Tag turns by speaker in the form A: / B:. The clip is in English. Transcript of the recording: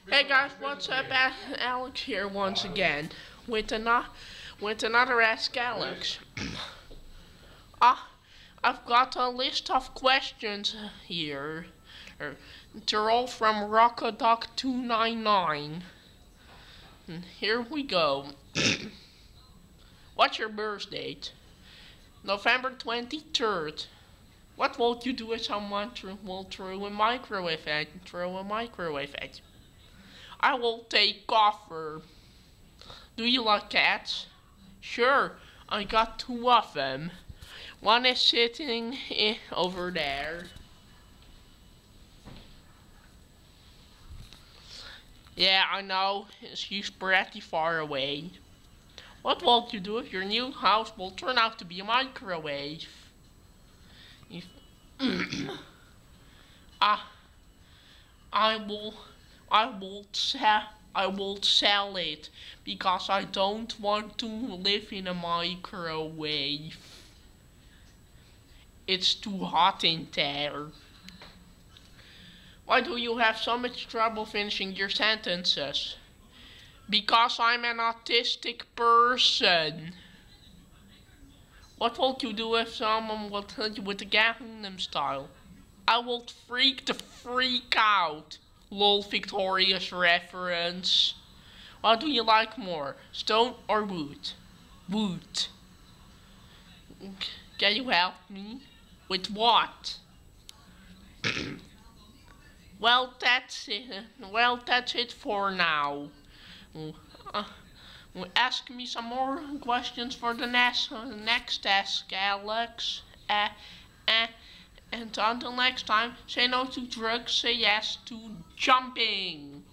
A: Hey guys, what's up? Alex here once again with another Ask Alex. uh, I've got a list of questions here. They're all from Rockaduck299. Here we go. What's your birth date? November 23rd. What would you do if someone will throw a microwave at you? I will take coffer. Do you like cats? Sure, I got two of them. One is sitting over there. Yeah, I know, she's pretty far away. What will you do if your new house will turn out to be a microwave? If I will sell it because I don't want to live in a microwave. It's too hot in there. Why do you have so much trouble finishing your sentences? Because I'm an autistic person. What will you do if someone will tell you with the Gangnam Style? I will freak the freak out. Lol, Victoria's reference. What do you like more, stone or wood? Wood. Can you help me? With what? Well, that's it for now. Ask me some more questions for the next Ask Alex. And until next time, say no to drugs, say yes to jumping.